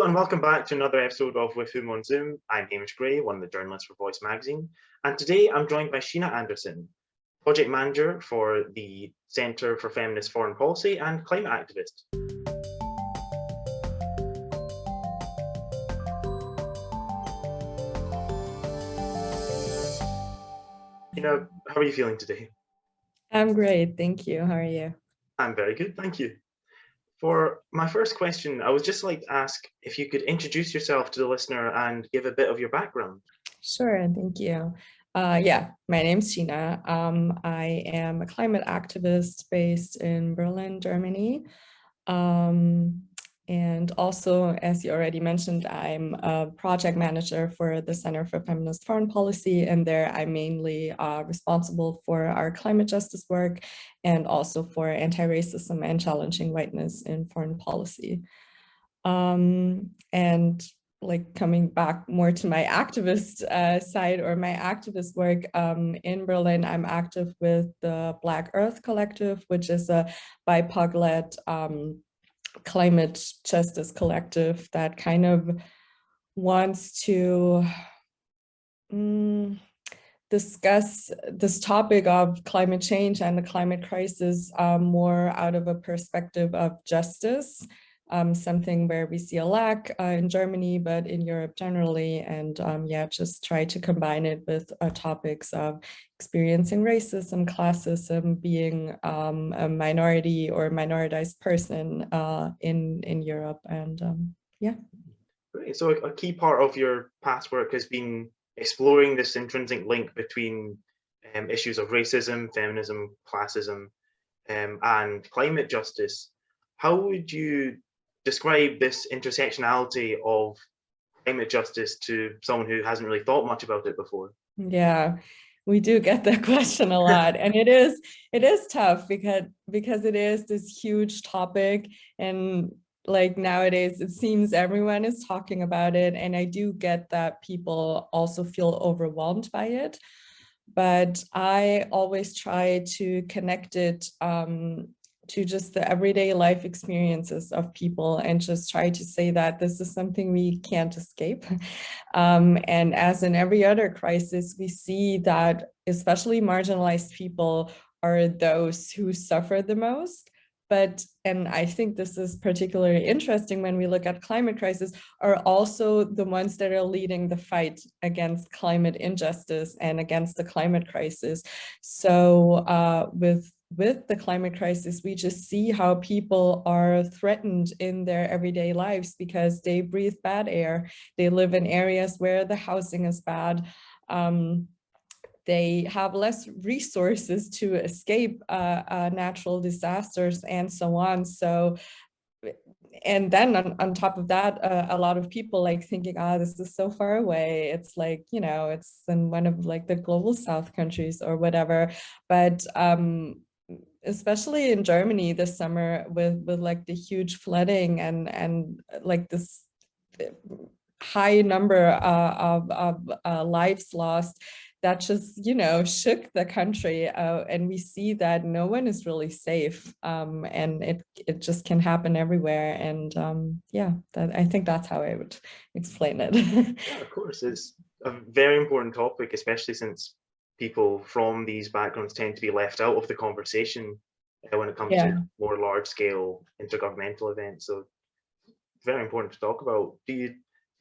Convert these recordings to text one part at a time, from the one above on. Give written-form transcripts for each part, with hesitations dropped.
Hello and welcome back to another episode of With Whom on Zoom. I'm Hamish Gray, one of the journalists for Voice magazine, and today I'm joined by Sheena Anderson, project manager for the Centre for Feminist Foreign Policy and climate activist. Sheena, how are you feeling today? I'm great, thank you. How are you? I'm very good, thank you. For my first question, I would just like to ask if you could introduce yourself to the listener and give a bit of your background. Sure, thank you. My name's Sheena. I am a climate activist based in Berlin, Germany. And also, as you already mentioned, I'm a project manager for the Center for Feminist Foreign Policy, and there I'm mainly responsible for our climate justice work and also for anti-racism and challenging whiteness in foreign policy. And like coming back more to my activist side or my activist work in Berlin, I'm active with the Black Earth Collective, which is a BIPOC-led climate justice collective that kind of wants to discuss this topic of climate change and the climate crisis more out of a perspective of justice. Something where we see a lack in Germany, but in Europe generally, and just try to combine it with topics of experiencing racism, classism, being a minority or minoritized person in Europe, and yeah. Great. So a key part of your past work has been exploring this intrinsic link between issues of racism, feminism, classism, and climate justice. How would you describe this intersectionality of climate justice to someone who hasn't really thought much about it before? Yeah, we do get that question a lot, and it is tough because it is this huge topic, and like nowadays it seems everyone is talking about it, and I do get that people also feel overwhelmed by it, but I always try to connect it to just the everyday life experiences of people and just try to say that this is something we can't escape. And as in every other crisis, we see that especially marginalized people are those who suffer the most. And I think this is particularly interesting when we look at climate crisis, are also the ones that are leading the fight against climate injustice and against the climate crisis. So with the climate crisis, we just see how people are threatened in their everyday lives because they breathe bad air. They live in areas where the housing is bad. They have less resources to escape natural disasters and so on. So, and then on top of that, a lot of people like thinking, this is so far away. It's like, it's in one of like the global South countries or whatever. But especially in Germany this summer with like the huge flooding and like this high number of lives lost, that just, shook the country. And we see that no one is really safe. And it just can happen everywhere. And I think that's how I would explain it. Yeah, of course. It's a very important topic, especially since people from these backgrounds tend to be left out of the conversation when it comes to more large-scale intergovernmental events. So very important to talk about. Do you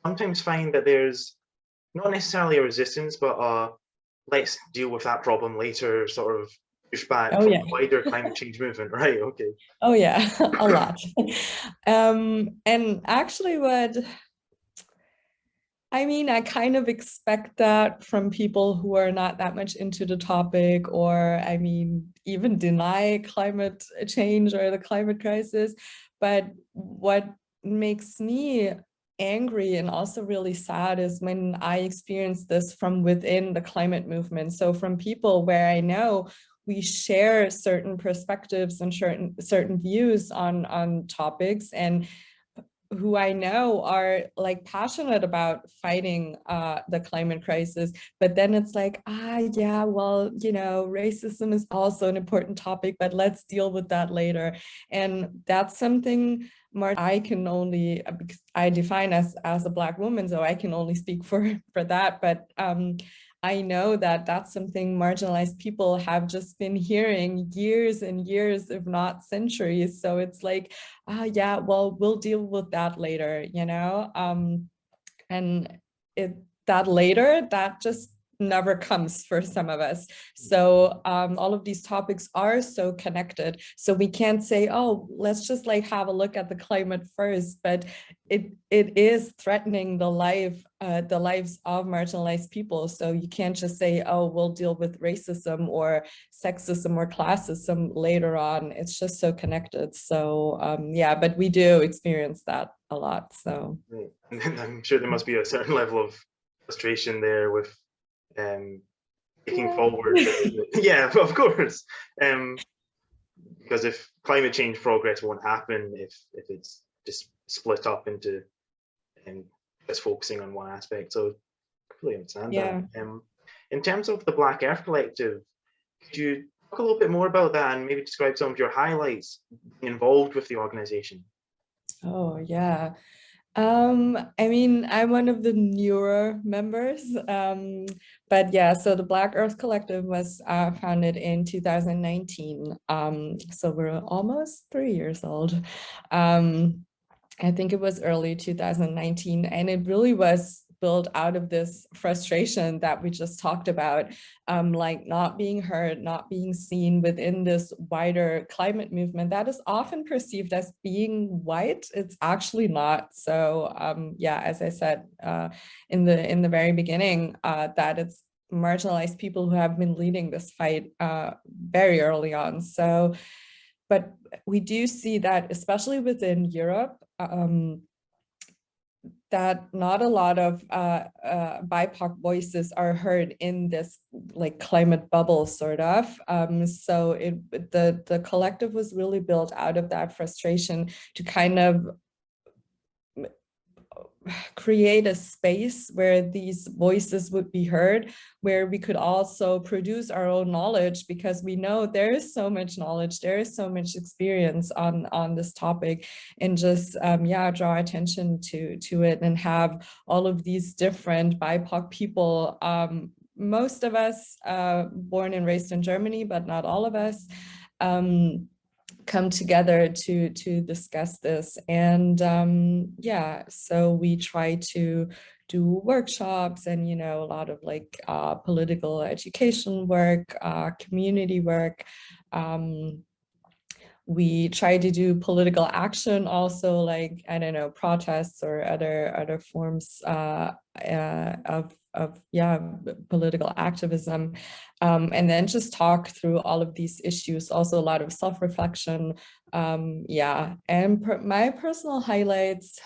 sometimes find that there's not necessarily a resistance, but let's deal with that problem later sort of pushback from the wider climate change movement, right? Okay. Oh yeah, a lot. And actually I kind of expect that from people who are not that much into the topic, or even deny climate change or the climate crisis. But what makes me angry and also really sad is when I experience this from within the climate movement. So from people where I know we share certain perspectives and certain views on topics, and who I know are like passionate about fighting the climate crisis, but then it's like, racism is also an important topic, but let's deal with that later. And that's something I can only, because I define as a Black woman, so I can only speak for that. But I know that that's something marginalized people have just been hearing years and years, if not centuries. So it's like, yeah, well, we'll deal with that later, you know? And that later, that just never comes for some of us. So all of these topics are so connected. So we can't say, oh, let's just like have a look at the climate first, but it is threatening the lives of marginalized people. So you can't just say, oh, we'll deal with racism or sexism or classism later on. It's just so connected. So yeah, but we do experience that a lot. So and I'm sure there must be a certain level of frustration there with taking forward. Yeah, of course. Because if climate change progress won't happen if it's just split up into just focusing on one aspect. So I completely understand that. In terms of the Black Earth Collective, could you talk a little bit more about that and maybe describe some of your highlights involved with the organization? Oh yeah. I mean, I'm one of the newer members, but yeah, so the Black Earth Collective was founded in 2019. So we're almost 3 years old. I think it was early 2019, and it really was built out of this frustration that we just talked about, like not being heard, not being seen within this wider climate movement that is often perceived as being white. It's actually not. So yeah, as I said in the very beginning, that it's marginalized people who have been leading this fight very early on. So, but we do see that, especially within Europe, that not a lot of BIPOC voices are heard in this like climate bubble, sort of. So the collective was really built out of that frustration to kind of create a space where these voices would be heard, where we could also produce our own knowledge, because we know there is so much knowledge, there is so much experience on this topic, and just yeah, draw attention to it and have all of these different BIPOC people, most of us born and raised in Germany, but not all of us, come together to discuss this. And yeah, so we try to do workshops and, you know, a lot of like political education work, community work. We try to do political action also, like, I don't know, protests or other forms of yeah, political activism, and then just talk through all of these issues. Also a lot of self-reflection. Yeah, and my personal highlights,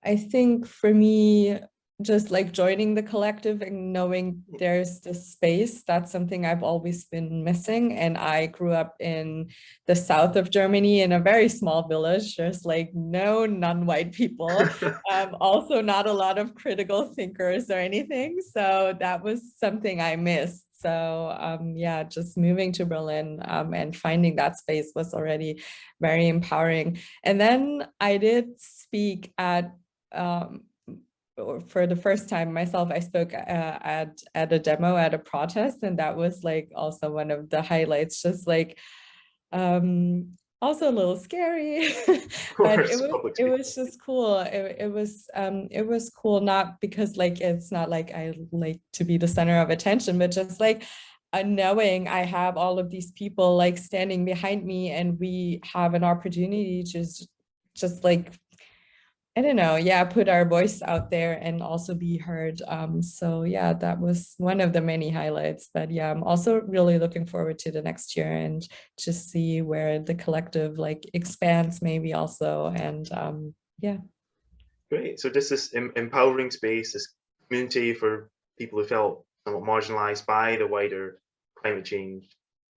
I think for me, just like joining the collective and knowing there's this space, that's something I've always been missing. And I grew up in the south of Germany in a very small village. There's like no non-white people, also not a lot of critical thinkers or anything. So that was something I missed. So yeah, just moving to Berlin and finding that space was already very empowering. And then I did speak at for the first time myself, I spoke at a demo at a protest, and that was like also one of the highlights. Just like also a little scary, but it was just cool. It was cool, not because like it's not like I like to be the center of attention, but just like knowing I have all of these people like standing behind me, and we have an opportunity to just like, I don't know, yeah, put our voice out there and also be heard. So yeah, that was one of the many highlights. But yeah, I'm also really looking forward to the next year and just see where the collective like expands maybe also. And yeah. Great. So just this empowering space, this community for people who felt somewhat marginalized by the wider climate change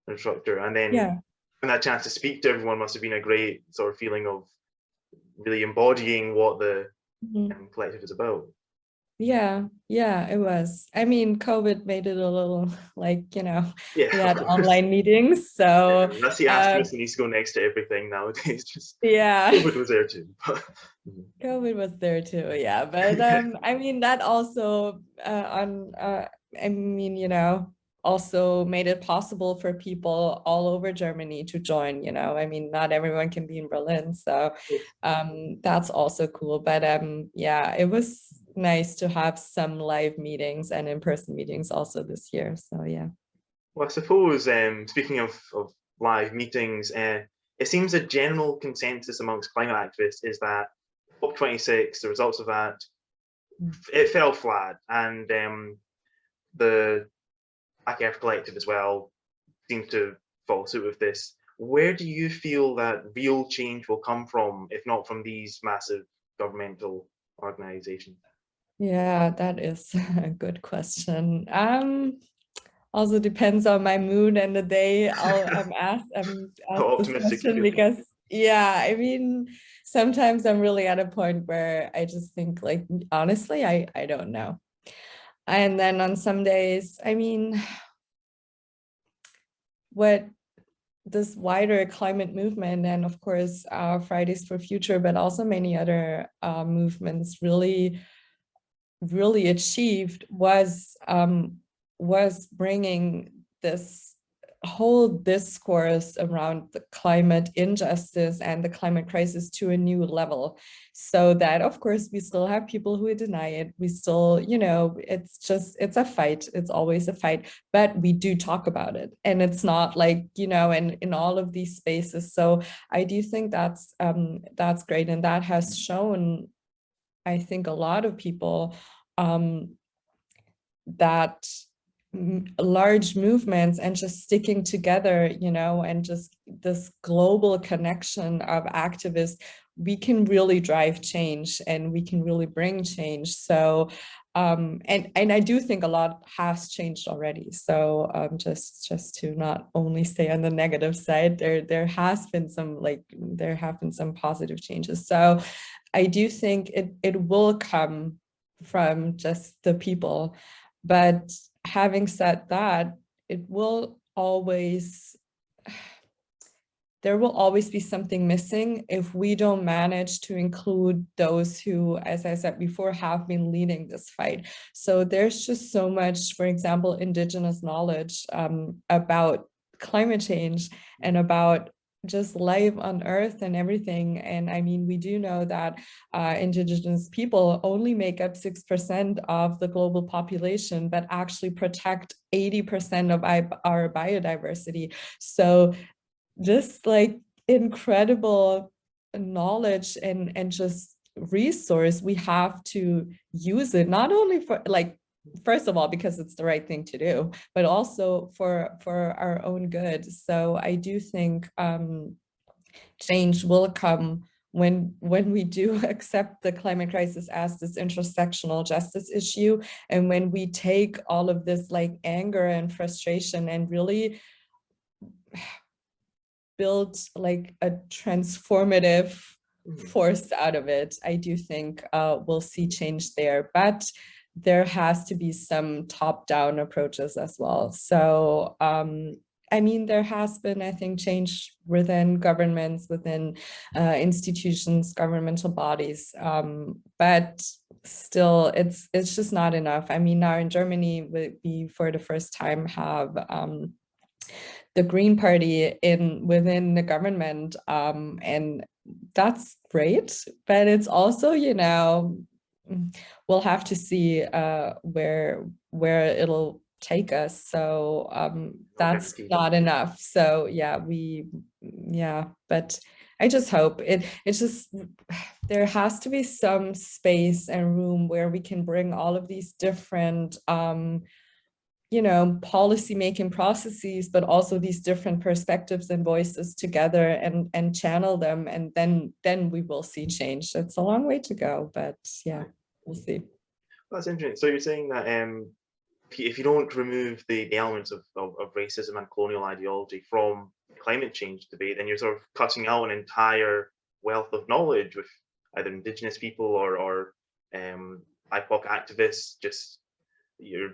infrastructure, and then yeah, and that chance to speak to everyone must have been a great sort of feeling of really embodying what the collective is about. Yeah, it was. I mean, COVID made it a little like, you know, Yeah, we of had course. online meetings. So That's the asterisk that needs to go next to everything nowadays. Just yeah, COVID was there too. COVID was there too. Yeah. But I mean, that also I mean, you know, also made it possible for people all over Germany to join, you know. I mean, not everyone can be in Berlin. So that's also cool. But yeah, it was nice to have some live meetings and in-person meetings also this year. So yeah. Well, I suppose, speaking of live meetings, it seems a general consensus amongst climate activists is that COP26, the results of that, it fell flat, and the Black Earth Collective as well seems to follow suit with this. Where do you feel that real change will come from, if not from these massive governmental organizations? Yeah, that is a good question. Also depends on my mood and the day I'm How asked this optimistic you question, feel? because yeah, I mean, sometimes I'm really at a point where I just think like, honestly, I don't know. And then on some days, I mean, what this wider climate movement, and of course Fridays for Future, but also many other movements really achieved was bringing this whole discourse around the climate injustice and the climate crisis to a new level, so that of course we still have people who deny it. We still, you know, it's a fight, it's always a fight, but we do talk about it, and it's not like, you know, in all of these spaces. So I do think that's great, and that has shown, I think, a lot of people that large movements and just sticking together, you know, and just this global connection of activists, we can really drive change and we can really bring change. So and I do think a lot has changed already. So just to not only stay on the negative side, there have been some positive changes. So I do think it will come from just the people. But having said that, there will always be something missing if we don't manage to include those who, as I said before, have been leading this fight. So there's just so much, for example, Indigenous knowledge about climate change and about just life on Earth and everything. And I mean, we do know that Indigenous people only make up 6% of the global population, but actually protect 80% of our biodiversity. So just like incredible knowledge and just resource, we have to use it, not only for like, first of all, because it's the right thing to do, but also for our own good. So I do think change will come when we do accept the climate crisis as this intersectional justice issue, and when we take all of this like anger and frustration and really build like a transformative force out of it. I do think we'll see change there, but there has to be some top-down approaches as well. So I mean, there has been, I think, change within governments, within institutions, governmental bodies, but still, it's just not enough. I mean, now in Germany, we for the first time have the Green Party within the government, and that's great. But it's also, you know, we'll have to see where it'll take us. So that's not enough. So yeah, but I just hope it's just, there has to be some space and room where we can bring all of these different you know, policy making processes, but also these different perspectives and voices together and channel them, and then we will see change. It's a long way to go, but yeah, we'll see. That's interesting. So you're saying that if you don't remove the elements of racism and colonial ideology from climate change debate, then you're sort of cutting out an entire wealth of knowledge with either Indigenous people or BIPOC activists, just you're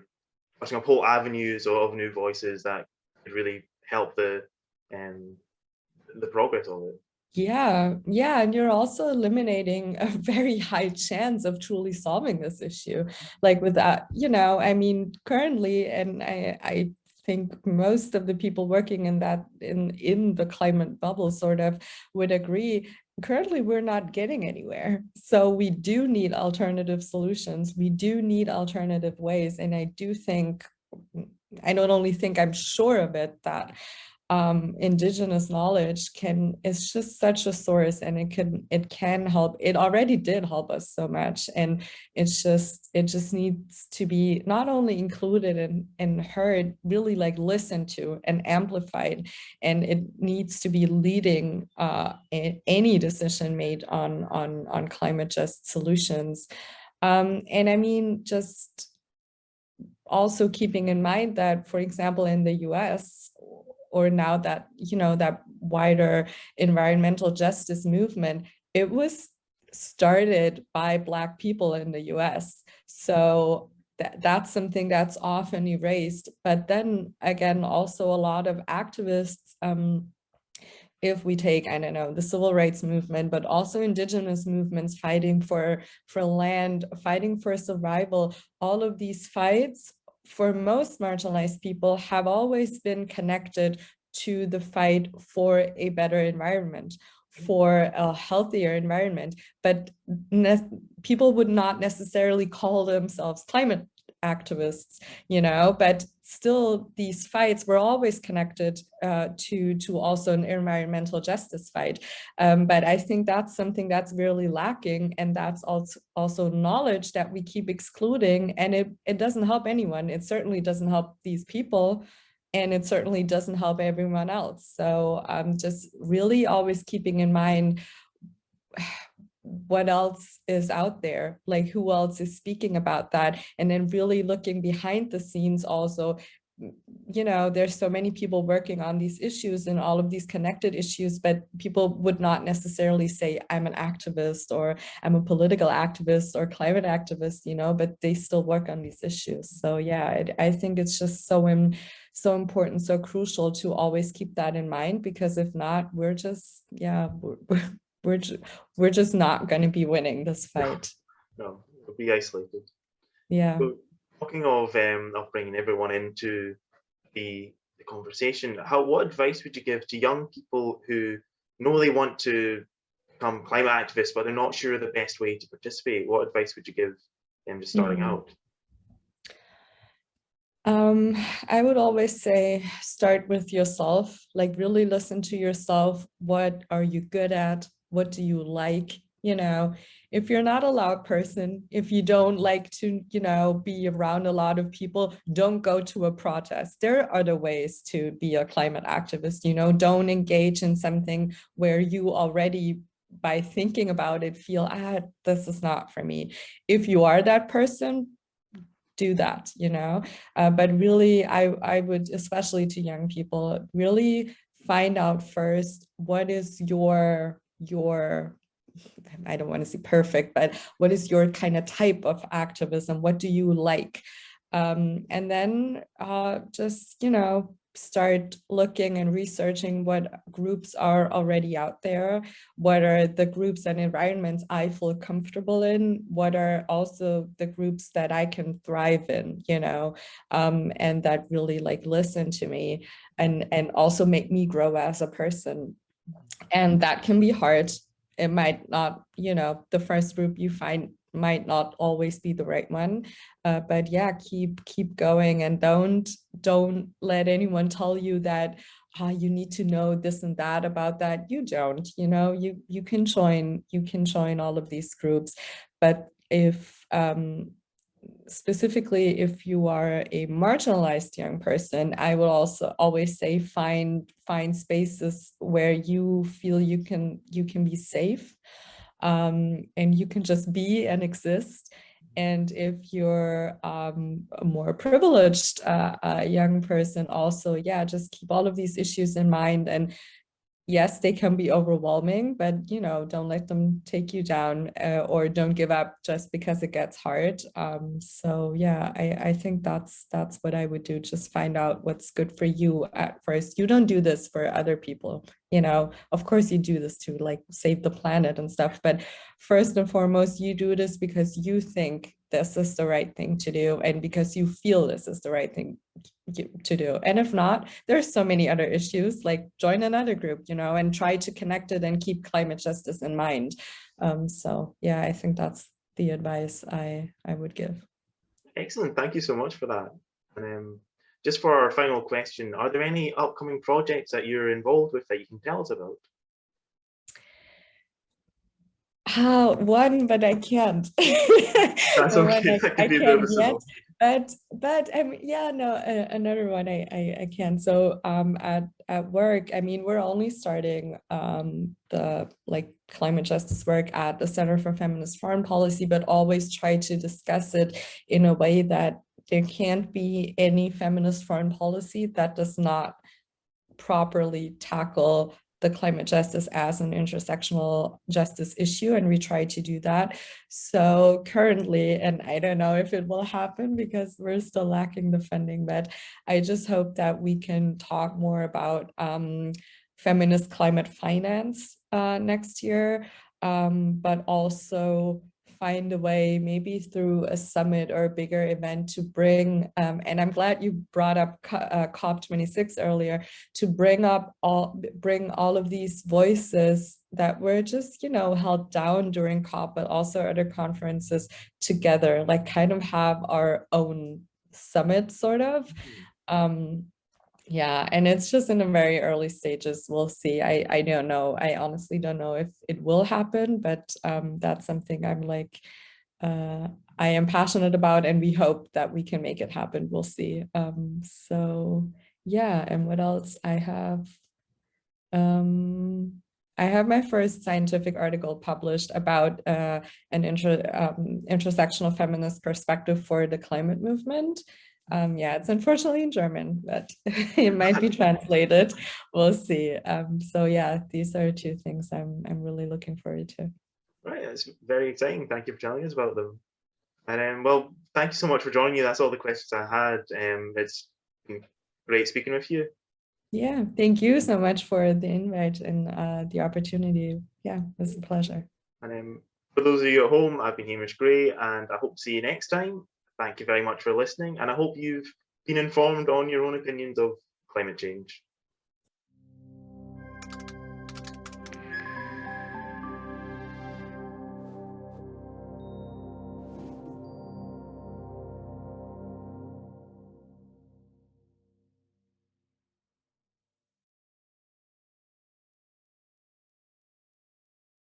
pushing up whole avenues of new voices that could really help the progress of it. Yeah, and you're also eliminating a very high chance of truly solving this issue. Like with that, I mean, currently, and I think most of the people working in that in the climate bubble sort of would agree, currently we're not getting anywhere. So we do need alternative solutions. We do need alternative ways. And I do think, I don't only think, I'm sure of it, that Indigenous knowledge is just such a source, and it can help. It already did help us so much, and it just needs to be not only included and heard, really like listened to and amplified, and it needs to be leading any decision made on climate just solutions. And I mean, just also keeping in mind that, for example, in the US, or now that, that wider environmental justice movement, it was started by Black people in the US. So that's something that's often erased. But then again, also a lot of activists, if we take, I don't know, the civil rights movement, but also Indigenous movements fighting for land, fighting for survival, all of these fights for most marginalized people have always been connected to the fight for a better environment, for a healthier environment. But people would not necessarily call themselves climate activists, but still these fights were always connected to also an environmental justice fight. But I think that's something that's really lacking, and that's also knowledge that we keep excluding, and it doesn't help anyone. It certainly doesn't help these people, and it certainly doesn't help everyone else. So just really always keeping in mind what else is out there, like who else is speaking about that, and then really looking behind the scenes also. There's so many people working on these issues and all of these connected issues, but people would not necessarily say, I'm an activist, or I'm a political activist or climate activist, but they still work on these issues. So yeah, I think it's just so important, so crucial to always keep that in mind, because if not, we're just, we're just not going to be winning this fight. No, we'll be isolated. Yeah. So, talking of bringing everyone into the conversation, what advice would you give to young people who know they want to become climate activists, but they're not sure the best way to participate? What advice would you give them just starting out? I would always say, start with yourself, like really listen to yourself. What are you good at? What do you like? If you're not a loud person, if you don't like to, be around a lot of people, don't go to a protest. There are other ways to be a climate activist, don't engage in something where you already, by thinking about it, feel, this is not for me. If you are that person, do that, but really, I would, especially to young people, really find out first, what is your I don't want to say perfect, but what is your kind of type of activism? What do you like? And then just, start looking and researching what groups are already out there. What are the groups and environments I feel comfortable in? What are also the groups that I can thrive in, and that really like listen to me and also make me grow as a person. And that can be hard. It might not, the first group you find might not always be the right one, but yeah, keep going, and don't let anyone tell you that you need to know this and that about that. You don't, you can join all of these groups, but if specifically if you are a marginalized young person, I will also always say find spaces where you feel you can be safe, and you can just be and exist. And if you're a more privileged young person, also, yeah, just keep all of these issues in mind, and yes, they can be overwhelming, but you know, don't let them take you down, or don't give up just because it gets hard. So yeah, I think that's what I would do. Just find out what's good for you at first. You don't do this for other people, you know. Of course, you do this to like save the planet and stuff, but first and foremost, you do this because you think this is the right thing to do, and because you feel this is the right thing to do. And if not, there's so many other issues, like join another group, you know, and try to connect it and keep climate justice in mind. So yeah, I think that's the advice I would give. Excellent. Thank you so much for that. And just for our final question, are there any upcoming projects that you're involved with that you can tell us about? One, but I can't. That's okay. That I could be a bit of can't a yet. small. But yeah, no, another one I can. So at work, I mean, we're only starting the like climate justice work at the Center for Feminist Foreign Policy, but always try to discuss it in a way that there can't be any feminist foreign policy that does not properly tackle the climate justice as an intersectional justice issue, and we try to do that. So currently, and I don't know if it will happen because we're still lacking the funding, but I just hope that we can talk more about feminist climate finance next year, but also find a way, maybe through a summit or a bigger event, to bring, and I'm glad you brought up COP26 earlier, to bring all of these voices that were just, you know, held down during COP, but also other conferences together, like kind of have our own summit sort of. Yeah, and it's just in the very early stages. We'll see. I don't know. I honestly don't know if it will happen, but that's something I'm like, I am passionate about, and we hope that we can make it happen. We'll see. So yeah, and what else I have? I have my first scientific article published about an intersectional feminist perspective for the climate movement. Yeah, it's unfortunately in German, but it might be translated. We'll see. So yeah, these are two things I'm really looking forward to. Right, that's very exciting. Thank you for telling us about them. And well, thank you so much for joining me. That's all the questions I had. It's been great speaking with you. Yeah, thank you so much for the invite and the opportunity. Yeah, it was a pleasure. And for those of you at home, I've been Hamish Gray, and I hope to see you next time. Thank you very much for listening, and I hope you've been informed on your own opinions of climate change.